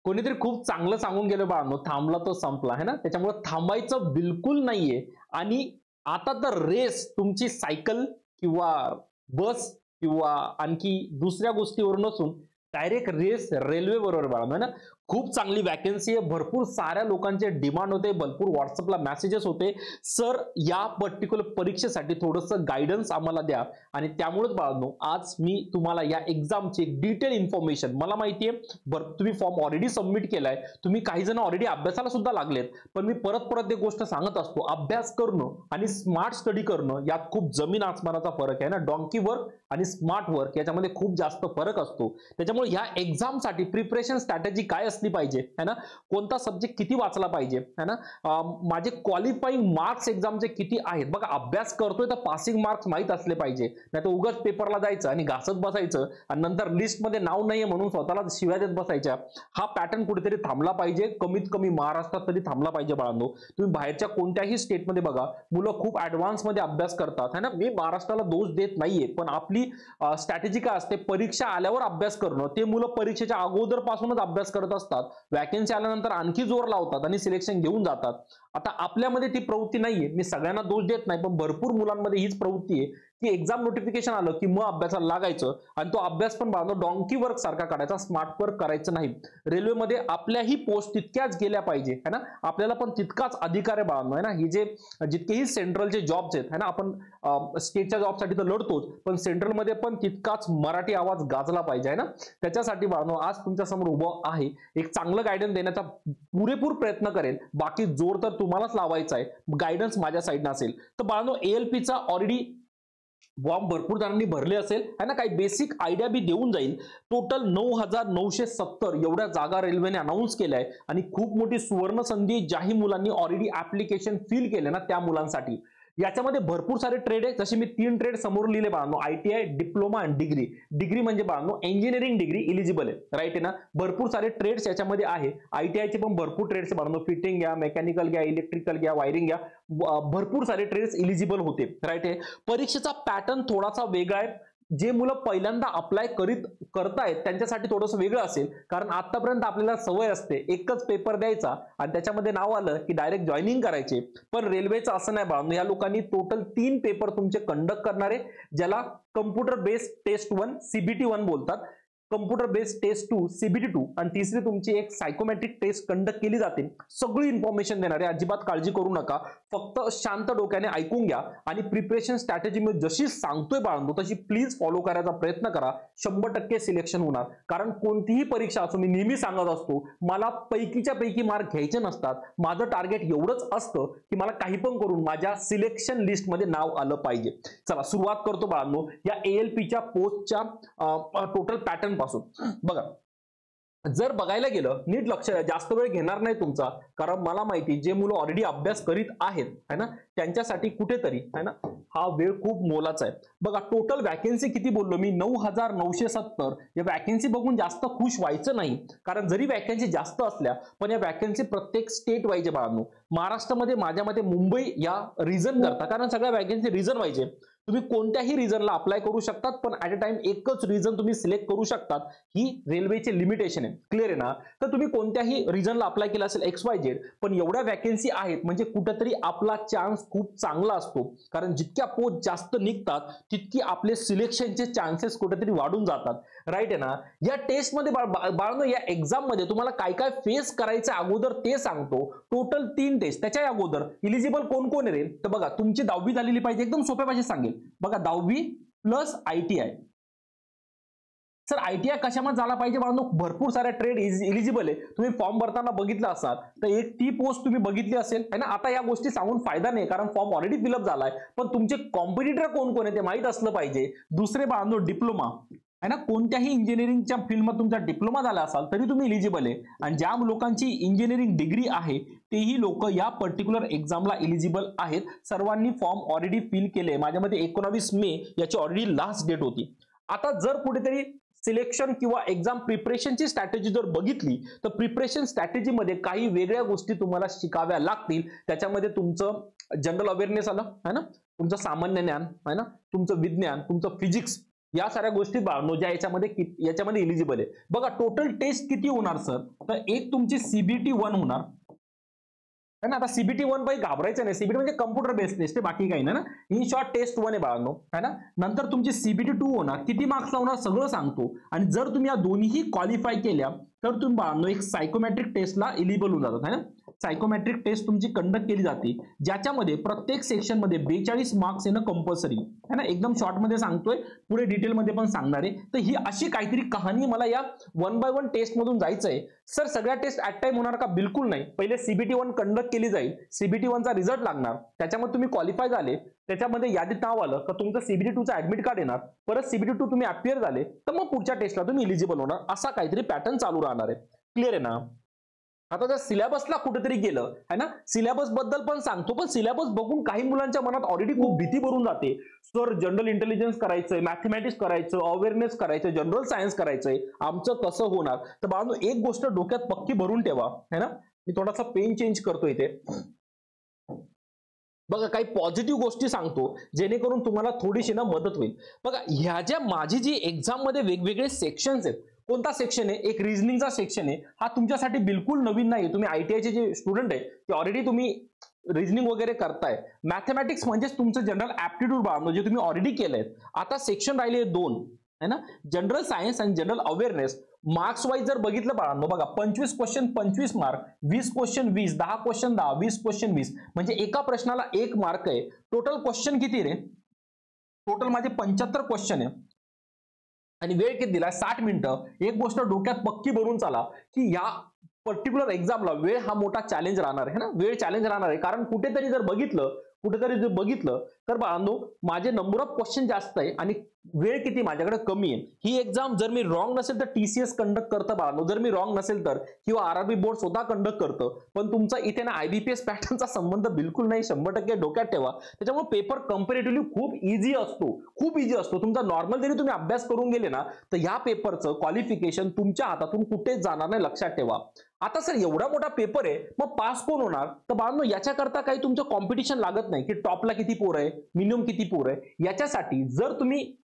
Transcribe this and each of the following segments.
कोणीतरी खूप चांगलं सांगून गेलं बाळांनो, थांबला तो संपला है ना. त्याच्यामुळे थांबायचं बिलकुल नाहीये. आणि आता तर रेस तुमची सायकल किंवा बस किंवा आणखी दुसऱ्या गोष्टीवर नसून डायरेक्ट रेस रेल्वे बरोबर बाळांनो, है ना. खूप चांगली वॅकन्सी आहे, भरपूर साऱ्या लोकांचे डिमांड होते, भरपूर व्हॉट्सअपला मेसेजेस होते, सर या पर्टिक्युलर परीक्षेसाठी थोडंसं गायडन्स आम्हाला द्या. आणि त्यामुळेच बाळांनो आज मी तुम्हाला या एक्झामची डिटेल इन्फॉर्मेशन, मला माहिती आहे तुम्ही फॉर्म ऑलरेडी सबमिट केलाय, तुम्ही काही जण ऑलरेडी अभ्यासाला सुद्धा लागलेत, पण मी परत परत एक गोष्ट सांगत असतो, अभ्यास करणं आणि स्मार्ट स्टडी करणं यात खूप जमीन आसमानाचा फरक आहे ना. डॉंकी वर्क आणि स्मार्ट वर्क याच्यामध्ये खूप जास्त फरक असतो. त्याच्यामुळे या एक्झामसाठी प्रिपरेशन स्ट्रॅटेजी काय असली पाहिजे है ना, कोणता सब्जेक्ट किती वाचला पाहिजे है ना, माझे क्वालिफाईंग मार्क्स एक्झामचे किती आहेत. बघा अभ्यास करतोय तर पासिंग मार्क्स माहित असले पाहिजे, नाही तर उगाच पेपरला जायचं आणि घासत बसायचं आणि नंतर लिस्ट मध्ये नाव नाहीये म्हणून स्वतःला शिव्या देत बसायच्या. हा पॅटर्न कुठेतरी थांबला पाहिजे, कमीत कमी महाराष्ट्रात तरी थांबला पाहिजे बाळांनो. तुम्ही बाहेरच्या कोणत्याही स्टेटमध्ये बघा, मुलं खूप ऍडव्हान्स मध्ये अभ्यास करतात है ना. मी महाराष्ट्राला दोष देत नाहीये, पण आपली स्ट्रॅटेजी काय असते, परीक्षा आल्यावर अभ्यास करणं. ते मुलं परीक्षेच्या अगोदर पासूनच अभ्यास करत असतात, वॅकन्सी आल्यानंतर आणखी जोर लावतात आणि सिलेक्शन घेऊन जातात. आता आपल्यामध्ये ती प्रवृत्ती नाहीये, मी सगळ्यांना दोष देत नाही, पण भरपूर मुलांमध्ये हीच प्रवृत्ती आहे की एक्झाम नोटिफिकेशन आलं की मग अभ्यासाला लागायचं आणि तो अभ्यास पण बाळांनो डॉंकी वर्क सारखा काढायचा, स्मार्ट वर्क करायचं नाही. रेल्वेमध्ये आपल्याही पोस्ट तितक्याच गेल्या पाहिजे है ना, आपल्याला पण तितकाच अधिकार आहे बाळांनो है ना. ही जे जितकेही सेंट्रलचे जॉब्स आहेत है ना, आपण स्टेटच्या जॉबसाठी तर लढतोच, पण सेंट्रलमध्ये पण तितकाच मराठी आवाज गाजला पाहिजे है ना. त्याच्यासाठी बाळांनो आज तुमच्या समोर उभं आहे, एक चांगलं गायडन्स देण्याचा पुरेपूर प्रयत्न करेल. बाकी जोर तर तुम्हालाच लावायचा आहे, गायडन्स माझ्या साईडनं असेल. तर बाळांनो ALPचा ऑलरेडी फॉर्म भरपूर जणांनी भरले असेल है ना, काही बेसिक आयडिया बी देऊन जाईल. टोटल 9,970 एवढ्या जागा रेल्वेने अनाऊन्स केल्या आहे आणि खूप मोठी सुवर्ण संधी ज्याही मुलांनी ऑलरेडी ऍप्लिकेशन फिल केले ना त्या मुलांसाठी. याच्यामध्ये भरपूर सारे ट्रेड आहे, जसे मी 3 ट्रेड समोर लिहिले बाळांनो, ITI, डिप्लोमा आणि डिग्री. डिग्री म्हणजे बाळांनो इंजिनिअरिंग डिग्री इलिजिबल आहे, राईट आहे ना. भरपूर सारे ट्रेड्स याच्यामध्ये आहे. ITI चे पण भरपूर ट्रेड्स बाळांनो, फिटिंग घ्या, मेकॅनिकल घ्या, इलेक्ट्रिकल घ्या, वायरिंग घ्या, भरपूर सारे ट्रेड्स इलिजिबल होते, राईट आहे. परीक्षेचा पॅटर्न थोडासा वेगळा आहे, जे मुलं पहिल्यांदा अप्लाय करतायत त्यांच्यासाठी थोडंसं वेगळं असेल, कारण आतापर्यंत आपल्याला सवय असते एकच पेपर द्यायचा आणि त्याच्यामध्ये नाव आलं की डायरेक्ट जॉईनिंग करायचे. पण रेल्वेचं असं नाही बाळांनो, या लोकांनी टोटल 3 पेपर तुमचे कंडक्ट करणारे, ज्याला कम्प्युटर बेस्ड टेस्ट 1 CBT1 बोलतात, कम्प्युटर बेस्ड टेस्ट 2 CBT2 आणि तिसरी तुमची एक सायकोमेट्रिक टेस्ट कंडक्ट केली जाते. सगळी इन्फॉर्मेशन देणार आहे, अजिबात काळजी करू नका, फक्त शांत डोक्याने ऐकून घ्या आणि प्रिपरेशन स्ट्रॅटेजी मी जशी सांगतोय बाळांनो तशी प्लीज फॉलो करायचा प्रयत्न करा. 100% सिलेक्शन होणार. कारण कोणतीही परीक्षा असो, मी नेहमी सांगत असतो, मला पैकीच्या पैकी मार्क घ्यायचे नसतात. माझं टार्गेट एवढंच असतं की मला काही पण करून माझ्या सिलेक्शन लिस्ट मध्ये नाव आलं पाहिजे. चला सुरुवात करतो बाळांनो या ALPच्या पोस्टच्या टोटल पॅटर्न पासून. बघा जर बघायला गेलं, नीट लक्ष द्या, जास्त वेळ घेणार नाही तुमचा, कारण मला माहिती जे मुलं ऑलरेडी अभ्यास करीत आहेत है ना त्यांच्यासाठी कुठेतरी है ना हा वेळ खूप मोलाचा आहे. बघा टोटल वॅकन्सी किती बोललो मी, 9,970. या वॅकन्सी बघून जास्त खुश व्हायचं नाही, कारण जरी वॅकन्सी जास्त असल्या पण या वॅकन्सी प्रत्येक स्टेट वाईज बाळांनो. महाराष्ट्रामध्ये माझ्या मते मुंबई या रिजन करता, कारण सगळ्या वॅकन्सी रिजन वाईज आहे. तुम्ही कोणत्याही रिजनला अप्लाय करू शकतात, पण ऍट अ टाइम एकच रिजन तुम्ही सिलेक्ट करू शकतात, ही रेल्वेची लिमिटेशन आहे. क्लिअर आहे ना. तर तुम्ही कोणत्याही रिजनला अप्लाय केला असेल XYZ, पण एवढ्या वॅकन्सी आहेत म्हणजे कुठेतरी आपला चान्स खूप चांगला असतो, कारण जितक्या पोस्ट जास्त निघतात तितकी आपले सिलेक्शनचे चान्सेस कुठेतरी वाढून जातात, राईट आहे ना. या टेस्ट मध्ये बाळांनो, या एक्झाम मध्ये तुम्हाला काय काय फेस करायचं अगोदर ते सांगतो. टोटल 3 टेस्ट, त्याच्या अगोदर इलिजिबल कोण कोण आहे रे, तर बघा तुमची 10वी झालेली पाहिजे, एकदम सोप्या भाषेत सांगेल. बघा 10वी प्लस ITI. सर ITI कशामध्ये झाला पाहिजे बाळांनो, भरपूर साऱ्या ट्रेड इलिजिबल आहे. तुम्ही फॉर्म भरताना बघितलं असाल तर एक ती पोस्ट तुम्ही बघितली असेल है ना. आता या गोष्टी सांगून फायदा नाही, कारण फॉर्म ऑलरेडी फिलअप झालाय, पण तुमचे कॉम्पिटिटर कोण कोण आहे ते माहित असलं पाहिजे. दुसरे बाळांनो डिप्लोमा है ना, कोणत्याही इंजिनिअरिंगच्या फील्डमध्ये तुमचा डिप्लोमा झाला असाल तरी तुम्ही इलिजिबल आहे. आणि ज्या लोकांची इंजिनिअरिंग डिग्री आहे तेही लोक या पर्टिक्युलर एक्झामला इलिजिबल आहेत. सर्वांनी फॉर्म ऑलरेडी फिल केले. माझ्यामध्ये 19 मे याची ऑलरेडी लास्ट डेट होती. आता जर कुठेतरी सिलेक्शन किंवा एक्झाम प्रिपरेशनची स्ट्रॅटेजी जर बघितली तर प्रिपरेशन स्ट्रॅटेजीमध्ये काही वेगळ्या गोष्टी तुम्हाला शिकाव्या लागतील. त्याच्यामध्ये तुमचं जनरल अवेअरनेस आलं है ना, तुमचं सामान्य ज्ञान है ना, तुमचं विज्ञान, तुमचं फिजिक्स या साऱ्या गोष्टी बाळांनो ज्या याच्यामध्ये इलिजिबल आहे. बघा टोटल टेस्ट किती होणार सर, तर एक तुमची सीबीटी 1 होणार है ना. आता सीबीटी 1 बाई घाबरायचं नाही, सीबीटी म्हणजे कम्प्युटर बेस्ड टेस्ट आहे, बाकी काही नाही ना. इन शॉर्ट टेस्ट 1 आहे बाळांनो है ना. नंतर तुमची सीबीटी 2 होणार, किती मार्क्स लावणार सगळं सांगतो. आणि जर तुम्ही या दोन्हीही क्वालिफाय केल्या तर तुम्ही बाळांनो एक सायकोमेट्रिक टेस्टला एलिजिबल होऊन जातात है ना. सायकोमेट्रिक टेस्ट तुमची कंडक्ट केली जाते, ज्याच्यामध्ये प्रत्येक सेक्शन मध्ये 42 मार्क्स येणं कंपल्सरी है ना. एकदम शॉर्ट मध्ये सांगतोय, पुढे डिटेल मध्ये पण सांगणार आहे. तर ही अशी काहीतरी कहाणी मला या 1 बाय 1 टेस्ट मधून जायचंय. सर सगळ्या टेस्ट ऍट टाइम होणार का, बिलकुल नाही. पहिले सीबीटी 1 कंडक्ट केली जाईल, सीबीटी 1 चा रिझल्ट लागणार, त्याच्यामध्ये तुम्ही क्वालिफाय झाले, त्याच्यामध्ये यादीत नाव आलं तर तुमचं सीबीटी 2 चा ऍडमिट कार्ड येणार, परत सीबीटी 2 तुम्ही अपियर झाले तर मग पुढच्या टेस्टला तुम्ही इलिजिबल होणार. असा काहीतरी पॅटर्न चालू राहणार आहे. क्लिअर आहे ना. आता जर सिलेबसला कुठेतरी गेलं है ना, सिलेबस बद्दल पण सांगतो, पण सिलेबस बघून काही मुलांच्या मनात ऑलरेडी खूप भीती भरून जाते. सर जनरल इंटेलिजन्स करायचंय, मॅथमॅटिक्स करायचं, अवेअरनेस करायचं, जनरल सायन्स करायचंय, आमचं कसं होणार. तर बाळांनो एक गोष्ट डोक्यात पक्की भरून ठेवा है ना. मी थोडासा पेन चेंज करतो इथे. बघा काही पॉझिटिव्ह गोष्टी सांगतो जेणेकरून तुम्हाला थोडीशी ना मदत होईल. बघा ह्या ज्या माझी जी एक्झाम मध्ये वेगवेगळे सेक्शन्स आहेत, कोणता सेक्शन आहे, एक रिझनिंगचा सेक्शन आहे, हा तुमच्यासाठी बिलकुल नवीन नाही. तुम्ही आयटीआयचे जे स्टुडंट आहे ते ऑलरेडी तुम्ही रिझनिंग वगैरे करताय. मॅथमॅटिक्स म्हणजेच तुमचं जनरल ऍप्टिट्यूड बाळांनो जे तुम्ही ऑलरेडी केलंय. आता सेक्शन राहिले 2 है ना, जनरल सायन्स आणि जनरल अवेअरनेस. मार्क्स वाईज जर बघितलं बाळांनो, बघा 25 question 25 mark, 20 question 20, 10 question 10, 20 question 20, म्हणजे एका प्रश्नाला 1 मार्क आहे. टोटल क्वेश्चन किती रे, टोटल माझे 75 क्वेश्चन आहे आणि वेळ किती दिला 60 मिनिटं. एक गोष्ट डोक्यात पक्की भरून चाला की या पर्टिक्युलर एक्झामला वेळ हा मोठा चॅलेंज राहणार आहे ना. वेळ चॅलेंज राहणार आहे कारण कुठेतरी जर बघितलं तर बाळांनो माझे नंबर ऑफ क्वेश्चन जास्त आहे आणि वेळ किती माझ्याकडे कमी आहे. ही एक्झाम जर मी रॉंग नसेल तर टीसीएस कंडक्ट करतं बाळांनो, जर मी रॉंग नसेल तर, किंवा आरआरबी बोर्ड स्वतः कंडक्ट करतं. पण तुमचा इथे ना आयबीपीएस पॅटर्नचा संबंध बिलकुल नाही, 100% डोक्यात ठेवा. त्याच्यामुळे पेपर कंपॅरेटिव्हली खूप इझी असतो. तुमचा नॉर्मल जरी तुम्ही अभ्यास करून गेले ना तर या पेपरचं क्वालिफिकेशन तुमच्या हातातून कुठेच जाणार नाही, लक्षात ठेवा. आता सर एवढा मोठा पेपर आहे मग पास कोण होणार, तर बाळांनो याच्याकरता काही तुमचं कॉम्पिटिशन लागत नाही की टॉपला किती पोर आहे, मिनिमम किती पोर आहे. याच्यासाठी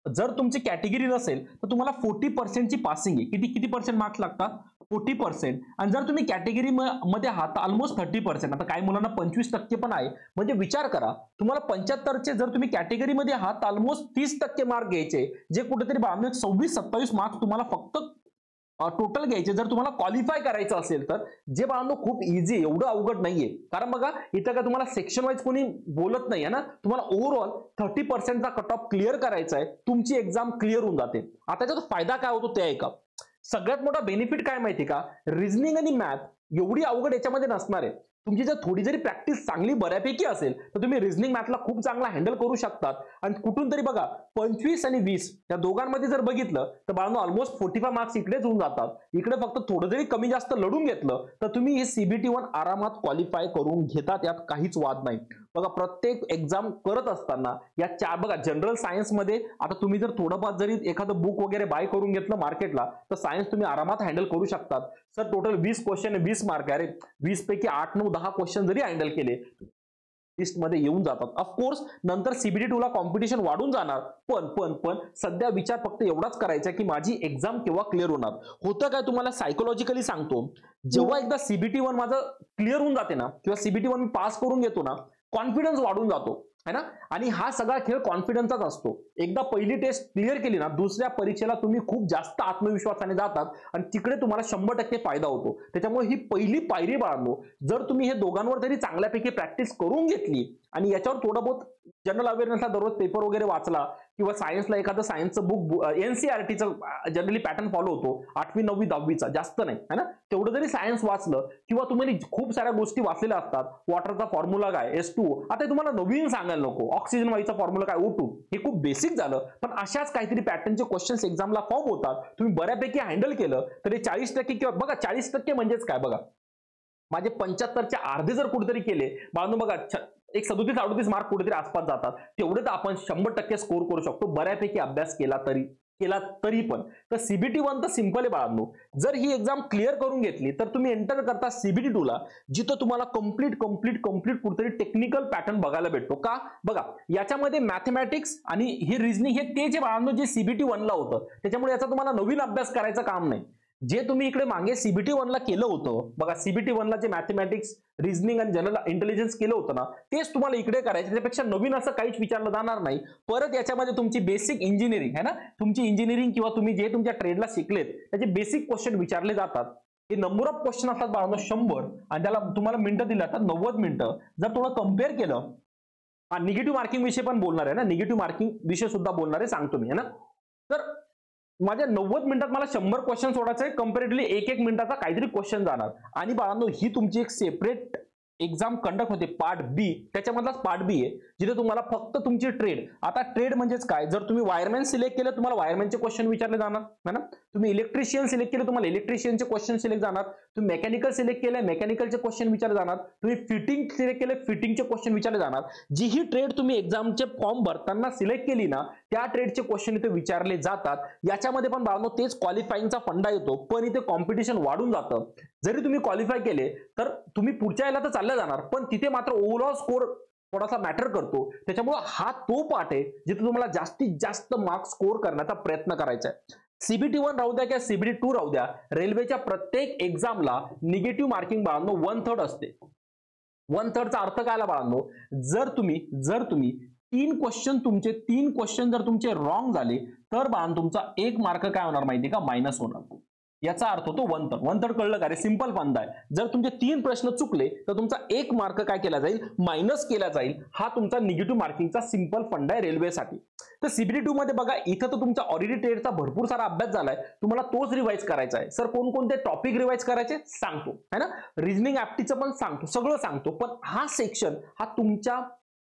जर तुमची कॅटेगरी नसेल तर तुम्हाला 40% ची पासिंग आहे. किती पर्सेंट मार्क्स लागतात, 40%. आणि जर तुम्ही कॅटेगरी मध्ये आहात ऑलमोस्ट 30%. आता काही मुलांना 25% पण आहे. म्हणजे विचार करा, तुम्हाला 75चे जर तुम्ही कॅटेगरीमध्ये आहात ऑलमोस्ट 30% मार्क घ्यायचे, जे कुठेतरी 26-27 मार्क्स तुम्हाला फक्त टोटल घ्यायचे जर तुम्हाला क्वालिफाय करायचं असेल तर. जे बाळांनो खूप इझी, एवढं अवघड नाहीये. कारण बघा इथं का तुम्हाला सेक्शन वाईज कोणी बोलत नाहीये ना, तुम्हाला ओव्हरऑल 30%चा कट ऑफ क्लिअर करायचा आहे, तुमची एक्झाम क्लिअर होऊन जाते. आता त्याचा फायदा काय होतो ते ऐका. सगळ्यात मोठा बेनिफिट काय माहिती का, रिझनिंग आणि मॅथ एवढी अवघड याच्यामध्ये नसणार आहे. तुमची जर थोडी जरी प्रॅक्टिस चांगली बऱ्यापैकी असेल तर तुम्ही रिझनिंग मॅथला खूप चांगला हँडल करू शकतात. आणि कुठून तरी बघा 25 आणि 20 या दोघांमध्ये जर बघितलं तर बाळांनो ऑलमोस्ट 45 मार्क्स इकडेच होऊन जातात. इकडे फक्त थोडं जरी कमी जास्त लढून घेतलं तर तुम्ही हे सीबीटी 1 आरामात क्वालिफाय करून घेतात, यात काहीच वाद नाही. बघा प्रत्येक एक्झाम करत असताना या चार, बघा जनरल सायन्स मध्ये आता तुम्ही जर थोडंफार जरी एखादं बुक वगैरे बाय करून घेतलं मार्केटला तर सायन्स तुम्ही आरामात हँडल करू शकतात. सर टोटल 20 क्वेश्चन 20 मार्क आहे. 20 पैकी 8, 9, 10 क्वेश्चन जरी हँडल केले लिस्ट मध्ये येऊन जातात. ऑफकोर्स नंतर सीबीटी 2 ला कॉम्पिटिशन वाढून जाणार. पण सध्या विचार फक्त एवढाच करायचा की माझी एक्झाम केव्हा क्लिअर होणार. होतं काय तुम्हाला सायकोलॉजिकली सांगतो, जेव्हा एकदा सीबीटी 1 माझं क्लिअर होऊन जाते ना किंवा सीबीटी 1 मी पास करून घेतो ना, कॉन्फिडन्स वाढून जातो है ना. आणि हा सगळा खेळ कॉन्फिडन्सचाच असतो. एकदा पहिली टेस्ट क्लिअर केली ना, दुसऱ्या परीक्षेला तुम्ही खूप जास्त आत्मविश्वासाने जातात आणि तिकडे तुम्हाला 100% फायदा होतो. त्याच्यामुळे ही पहिली पायरी बाळांनो, जर तुम्ही हे दोघांवर तरी चांगल्यापैकी प्रॅक्टिस करून घेतली आणि याच्यावर थोडं बहुत जनरल अवेअरनेसला दररोज पेपर वगैरे वाचला किंवा सायन्सला एखादं सायन्सचं बुक, एनसीईआरटीचं जनरली पॅटर्न फॉलो होतो 8वी 9वी 10वीचा, जास्त नाही है ना, तेवढं जरी सायन्स वाचलं किंवा तुम्ही खूप साऱ्या गोष्टी वाचलेल्या असतात, वॉटरचा फॉर्म्युला काय S2, आता तुम्हाला नवीन सांगायला नको, ऑक्सिजन वायूचा फॉर्म्युला काय O2, हे खूप बेसिक झालं. पण अशाच काहीतरी पॅटर्नचे क्वेश्चन्स एक्झामला फॉर्म होतात, तुम्ही बऱ्यापैकी हँडल केलं तर 40% किंवा बघा 40% म्हणजेच काय बघा, माझे 75च्या अर्धे जर कुठेतरी केले बाळांनो, बघा एक 37-38 मार्क कुठेतरी आसपास जातात, तेवढे तर आपण 100% स्कोर करू शकतो बऱ्यापैकी अभ्यास केला तरी. केला तरी पण. तर सीबीटी 1 तर सिंपल आहे बाळांनो. जर ही एक्झाम क्लिअर करून घेतली तर तुम्ही एंटर करता सीबीटी 2 ला, जिथं तुम्हाला कंप्लीट कुठेतरी टेक्निकल पॅटर्न बघायला भेटतो. का बघा, याच्यामध्ये मॅथमॅटिक्स आणि ही रिझनिंग हे ते जे बाळांनो जे सीबीटी 1 ला होतं, त्याच्यामुळे याचा तुम्हाला नवीन अभ्यास करायचं काम नाही. जे तुम्ही इकडे मागे सीबीटी 1 ला केलं होतं बघा, सीबीटी 1 ला जे मॅथमॅटिक्स, रिझनिंग आणि जनरल इंटेलिजन्स केलं होतं ना, तेच तुम्हाला इकडे करायचं. त्यापेक्षा नवीन असं काहीच विचारलं जाणार नाही. परत याच्यामध्ये तुमची बेसिक इंजिनिअरिंग आहे ना, तुमची इंजिनिअरिंग किंवा तुम्ही जे तुमच्या ट्रेडला शिकलेत त्याचे बेसिक क्वेश्चन विचारले जातात. हे नंबर ऑफ क्वेश्चन असतात बाळांनो 100 आणि त्याला तुम्हाला मिनिटं दिली जातात 90 मिनिटं. जर थोडं कम्पेअर केलं, निगेटिव्ह मार्किंग विषय पण बोलणार आहे ना, निगेटिव्ह मार्किंग विषय सुद्धा बोलणार आहे, सांगतो मी, है ना. तर माझ्या 90 मिनिटात मला 100 क्वेश्चन सोडायचे, कंपॅरेटिव्हली 1-1 मिनिटाचा काहीतरी क्वेश्चन जाणार. आणि बाळांनो ही तुमची एक सेपरेट एक्झाम कंडक्ट होते पार्ट बी, त्याच्यामधलाच पार्ट बी आहे, जिथे तुम्हाला फक्त तुमची ट्रेड. आता ट्रेड म्हणजेच काय, जर तुम्ही वायरमॅन सिलेक्ट केलं तुम्हाला वायरमॅनचे क्वेश्चन विचारले जाणार है ना, तुम्ही इलेक्ट्रिशियन सिलेक्ट केले तुम्हाला इलेक्ट्रिशियनचे क्वेश्चन सिलेक्ट जाणार, तुम्ही मेकॅनिकल सिलेक्ट केले मेकॅनिकलचे क्वेश्चन विचारले जाणार, तुम्ही फिटिंग सिलेक्ट केले फिटिंगचे क्वेश्चन विचारले जाणार. जी ही ट्रेड तुम्ही एक्झामचे फॉर्म भरताना सिलेक्ट केली ना, त्या ट्रेडचे क्वेश्चन इथे विचारले जातात. याच्यामध्ये पण बाळांनो तेच क्वालिफाईंगचा फंडा येतो, पण इथे कॉम्पिटिशन वाढून जातं. जरी तुम्ही क्वालिफाय केले तर तुम्ही पुढच्या याला तर चालले जाणार, पण तिथे मात्र ओव्हरऑल स्कोर थोडासा मॅटर करतो. त्याच्यामुळे हा तो पार्ट आहे जिथे तुम्हाला जास्तीत जास्त मार्क्स स्कोर करण्याचा प्रयत्न करायचा आहे. सीबीटी 1 राहू द्या किंवा सीबीटी 2 राहू द्या, रेल्वेच्या प्रत्येक एक्झामला निगेटिव्ह मार्किंग बाळांनो 1/3 असते. 1/3 चा अर्थ काय आला बाळांनो, जर तुम्ही 3 क्वेश्चन जर तुमचे रॉंग झाले तर बाळांनो तुमचा 1 मार्क काय होणार माहिती का, मायनस होणार. याचा अर्थ होतो 1/3 कळलं का रे, सिंपल फंडा आहे. जर तुमचे 3 प्रश्न चुकले तर तुमचा 1 मार्क काय केला जाईल, मायनस केला जाईल. हा तुमचा निगेटिव्ह मार्किंगचा सिंपल फंडा आहे रेल्वेसाठी. तर सीबीटी 2 मध्ये बघा, इथं तर तुमचा ऑलरेडी ट्रेडचा भरपूर सारा अभ्यास झालाय, तुम्हाला तोच रिवाइज करायचा आहे. सर कोणकोणते टॉपिक रिवाइज करायचे सांगतो है ना, रिझनिंग ऍप्टिचं पण सांगतो, सगळं सांगतो. पण हा सेक्शन हा तुमच्या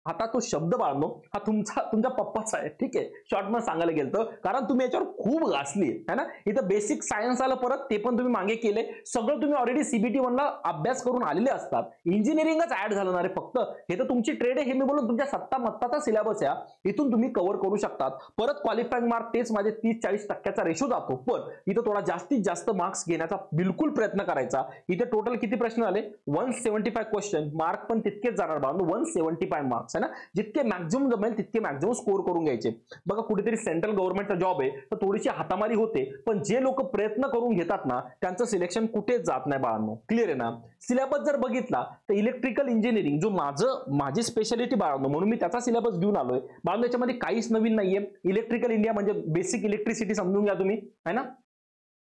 आता तो शब्द बाळगणं हा तुमच्या पप्पाचा आहे, ठीक आहे. शॉर्ट मध्ये सांगायला गेलं तर, कारण तुम्ही याच्यावर खूप घासली है ना. इथं बेसिक सायन्स आलं परत, ते पण तुम्ही मागे केले. सगळं तुम्ही ऑलरेडी सीबीटी 1 ला अभ्यास करून आलेले असतात. इंजिनिअरिंगच ऍड झालं ना रे फक्त. हे तर तुमची ट्रेड आहे, हे मी बोलून तुमच्या सत्ता मत्ताचा सिलेबस आहे, इथून तुम्ही कव्हर करू शकतात. परत क्वालिफाईंग मार्क तेच माझे 30-40% रेशो जातो, पण इथं थोडा जास्तीत जास्त मार्क्स घेण्याचा बिलकुल प्रयत्न करायचा. इथे टोटल किती प्रश्न आले, 175 क्वेश्चन, मार्क पण तितकेच जाणार बाळांनो, 175 मार्क्स है ना. जितके मॅक्झिमम जमेल तितके मॅक्झिमम स्कोर करून घ्यायचे. बघा कुठेतरी सेंट्रल गव्हर्नमेंटचा जॉब आहे तर थोडीशी हातामारी होते, पण जे लोक प्रयत्न करून घेतात ना त्यांचं सिलेक्शन कुठेच जात नाही बाळांनो. क्लिअर आहे ना. सिलेबस जर बघितला तर इलेक्ट्रिकल इंजिनिअरिंग जो माझी स्पेशालिटी बाळांनो, म्हणून मी त्याचा सिलेबस घेऊन आलोय बाळांनो. याच्यामध्ये काहीच नवीन नाहीये. इलेक्ट्रिकल इंडिया म्हणजे बेसिक इलेक्ट्रिसिटी समजून घ्या तुम्ही है ना.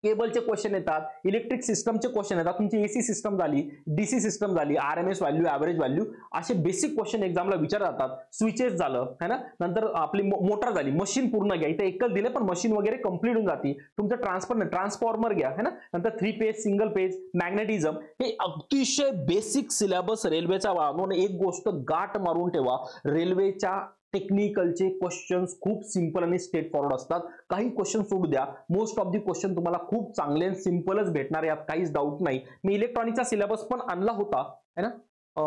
केबलचे क्वेश्चन येतात, इलेक्ट्रिक सिस्टमचे क्वेश्चन येतात, तुमची एसी सिस्टम झाली, डीसी सिस्टम झाली, आरएमएस व्हॅल्यू, ॲव्हरेज व्हॅल्यू, असे बेसिक क्वेश्चन एक्झामला विचारले जातात. स्विचेस झालं है ना, नंतर आपली मोटर झाली, मशीन पूर्ण घ्या, इथे एकच दिले पण मशीन वगैरे कंप्लीट होऊन जाते. तुमचं ट्रान्सफॉर्मर घ्या है ना, नंतर 3 फेज, सिंगल फेज, मॅग्नेटिझम, हे अतिशय बेसिक सिलेबस रेल्वेचा. म्हणून एक गोष्ट गाठ मारून ठेवा, रेल्वेच्या टेक्निकलचे क्वेश्चन्स खूप सिंपल आणि स्ट्रेट फॉरवर्ड असतात. काही क्वेश्चन सोडू द्या, मोस्ट ऑफ दी क्वेश्चन तुम्हाला खूप चांगले आणि सिंपलच भेटणार, यात काहीच डाऊट नाही. मी इलेक्ट्रॉनिकचा सिलेबस पण आणला होता है ना,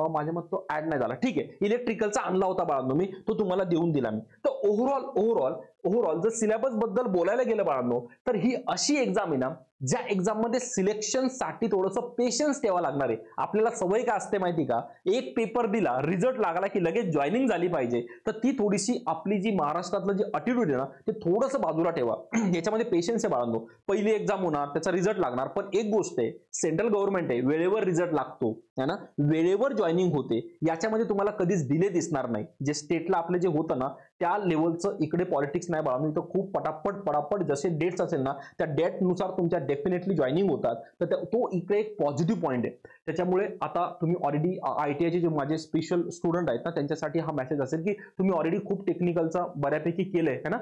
माझ्या मत तो ऍड नाही झाला, ठीक आहे. इलेक्ट्रिकलचा आणला होता बाळांनो मी, तो तुम्हाला देऊन दिला मी. तर ओव्हरऑल जर सिलेबस बद्दल बोलायला गेलं बाळांनो, तर ही अशी एक्झाम आहे ना ज्या एक्झाम मध्ये सिलेक्शन साठी थोडंसं पेशन्स ठेवा लागणार आहे. आपल्याला सवय काय असते माहिती का, एक पेपर दिला, रिझल्ट लागला की लगेच जॉईनिंग झाली पाहिजे. तर ती थोडीशी आपली जी महाराष्ट्रातलं जी ॲटिट्यूड आहे ना ते थोडंसं बाजूला ठेवा. याच्यामध्ये पेशन्स आहे बाळांनो. पहिली एक्झाम होणार, त्याचा रिझल्ट लागणार, पण एक गोष्ट आहे, सेंट्रल गव्हर्नमेंट आहे, वेळेवर रिझल्ट लागतो है ना, वेळेवर जॉईनिंग होते. याच्यामध्ये तुम्हाला कधीच डिले दिसणार नाही. जे स्टेटला आपलं जे होतं ना त्या लेवलचं इकडे पॉलिटिक्स नाही बाळांनो. इथं खूप पटापट जसे डेट्स असेल ना त्या डेटनुसार तुमच्या डेफिनेटली जॉईनिंग होतात. तर तो इकडे एक पॉझिटिव्ह पॉईंट आहे. त्याच्यामुळे आता तुम्ही ऑलरेडी आयटीआयचे जे माझे स्पेशल स्टुडंट आहेत ना त्यांच्यासाठी हा मेसेज असेल की तुम्ही ऑलरेडी खूप टेक्निकलचा बऱ्यापैकी केलंय है ना.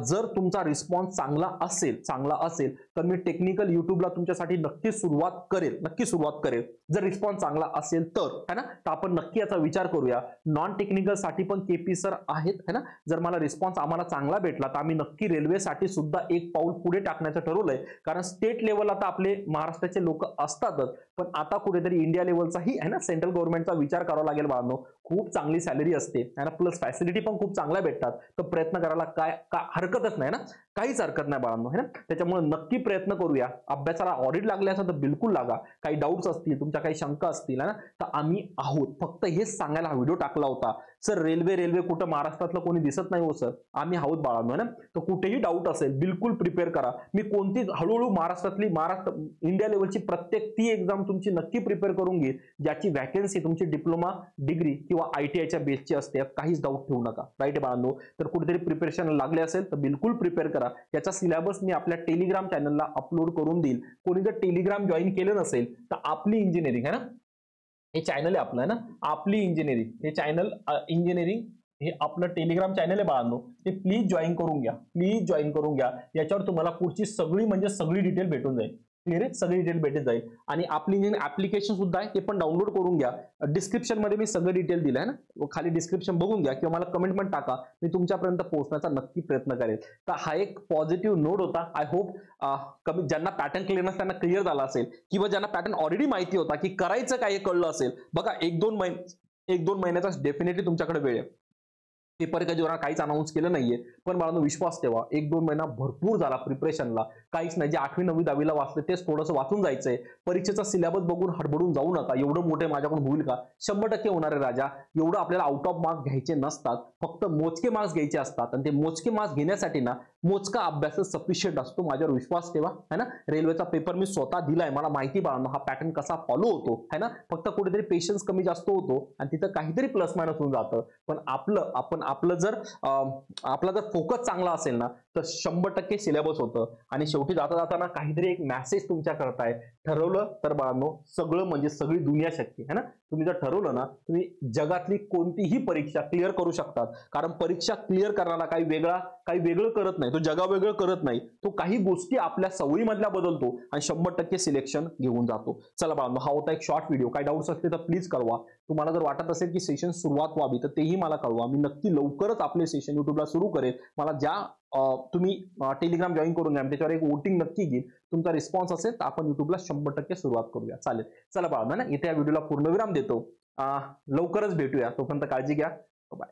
जर तुमचा रिस्पॉन्स चांगला असेल तर मी टेक्निकल युट्यूबला तुमच्यासाठी नक्की सुरुवात करेल. जर रिस्पॉन्स चांगला असेल तर है ना, तर आपण नक्की याचा विचार करूया. नॉन टेक्निकल साठी पण केपी सर आहेत है ना. जर मला रिस्पॉन्स आम्हाला चांगला भेटला तर आम्ही नक्की रेल्वेसाठी सुद्धा एक पाऊल पुढे टाकण्याचं ठरवलंय. कारण स्टेट लेवलला तर आपले महाराष्ट्राचे लोक असतातच, पण आता कुठेतरी इंडिया लेवलचाही है ना सेंट्रल गव्हर्नमेंटचा विचार करावा लागेल बाळांनो. खूप चांगली सॅलरी असते है ना, प्लस फॅसिलिटी पण खूप चांगल्या भेटतात. तर प्रयत्न करायला काय हरकतच नाही ना. काहीच हरकत नाही बाळांनो, है ना. त्याच्यामुळे नक्की प्रयत्न करूया. अभ्यासाला ऑडिट लागले असेल तर बिलकुल लागा. काही डाऊट्स असतील, तुमच्या काही शंका असतील ना, तर आम्ही आहोत. फक्त हेच सांगायला हा व्हिडिओ टाकला होता. सर रेल्वे कुठं महाराष्ट्रातलं कोणी दिसत नाही हो सर. आम्ही आहोत बाळांनो, है ना. तर कुठेही डाऊट असेल बिलकुल प्रिपेअर करा. मी कोणती हळूहळू महाराष्ट्र इंडिया लेवलची प्रत्येक ती एक्झाम तुमची नक्की प्रिपेअर करून घेईल, ज्याची वॅकन्सी तुमची डिप्लोमा, डिग्री किंवा ITIच्या बेसची असते. काहीच डाऊट ठेवू नका. राईट बाळांनो. तर कुठेतरी प्रिपरेशन लागले असेल तर बिलकुल प्रिपेअर करा. याचा सिलेबस मी आपल्या टेलिग्राम चॅनलला अपलोड करून देईल. कोणी जर टेलिग्राम जॉईन केलं नसेल तर आपली इंजिनिअरिंग, है ना, हे चॅनल आहे आपलं, है ना, आपली इंजिनिअरिंग हे चॅनल, इंजिनिअरिंग हे आपलं टेलिग्राम चॅनल आहे बाळांनो. ते प्लीज जॉईन करून घ्या. प्लीज जॉईन करून घ्या. याच्यावर तुम्हाला पुढची सगळी म्हणजे सगळी डिटेल भेटून जाईल. क्लिअर आहे. सगळी डिटेल भेटून जाईल. आणि आपली इंजिनिअरिंग ऍप्लिकेशन सुद्धा आहे, ते पण डाउनलोड करून घ्या. डिस्क्रिप्शन मध्ये मी सगळं डिटेल दिलं आहे ना, खाली डिस्क्रिप्शन बघून घ्या किंवा मला कमेंट पण टाका. मी तुमच्यापर्यंत पोहोचण्याचा नक्की प्रयत्न करेल. तर हा एक पॉझिटिव्ह नोट होता. आय होप ज्यांना पॅटर्न क्लिअरनेस त्यांना क्लिअर झाला असेल, किंवा ज्यांना पॅटर्न ऑलरेडी माहिती होता की करायचं काय हे कळलं असेल. बघा, एक दोन महिन्याचा डेफिनेटली तुमच्याकडे वेळ आहे. पेपर कधी होणार काहीच अनाऊन्स केलं नाहीये, पण मला विश्वास ठेवा, 1-2 महिना भरपूर झाला प्रिपरेशनला. काहीच नाही, जे 8वी 9वी 10वीला वाचले तेच थोडंसं वाचून जायचंय. परीक्षेचा सिलेबस बघून हडबडून जाऊ नका. एवढं मोठे माझ्याकडून होईल का? 100% होणार आहे राजा. एवढं आपल्याला आउट ऑफ मार्क्स घ्यायचे नसतात, फक्त मोजके मार्क्स घ्यायचे असतात. आणि ते मोजके मार्क्स घेण्यासाठी ना मोजका अभ्यास सफिशियंट असतो. माझ्यावर विश्वास ठेवा, है ना. रेल्वेचा पेपर मी स्वतः दिलाय, मला माहिती बाळांनो हा पॅटर्न कसा फॉलो होतो, है ना. फक्त कुठेतरी पेशन्स कमी जास्त होतो आणि तिथं काहीतरी प्लस मायनस होऊन जातं. पण आपला जर फोकस चांगला असेल ना तर 100% सिलेबस होतं. आणि शेवटी जाताना काहीतरी एक मेसेज तुमच्या करताय. ठरवलं तर बाळांनो सगळं म्हणजे सगळी दुनिया शक्य आहे ना. तुम्ही जर ठरवलं ना, तुम्ही जगातली कोणतीही परीक्षा क्लिअर करू शकतात. कारण परीक्षा क्लिअर करणारा काही वेगळं करत नाही, तो जगावेगळं करत नाही. तो काही गोष्टी आपल्या सवयीमधल्या बदलतो आणि 100% सिलेक्शन घेऊन जातो. चला बाळांनो, हा होता एक शॉर्ट व्हिडिओ. काही डाऊट्स असतील तर प्लीज कळवा. तुम्हाला जर वाटत असेल की सेशन सुरुवात व्हावी तर तेही मला कळवा. मी नक्की लवकरच आपले सेशन युट्यूबला सुरू करेल. मला ज्या तुम्ही टेलिग्राम जॉईन करून घ्या, त्याच्यावर एक वोटिंग नक्की घेईल. तुमचा रिस्पॉन्स असेल तर आपण युट्यूबला 100% सुरुवात करूया. चालेल. चला बाळांनो, ना इथे या व्हिडिओला पूर्णविराम देतो. लवकरच भेटूया. तोपर्यंत काळजी घ्या. बाय.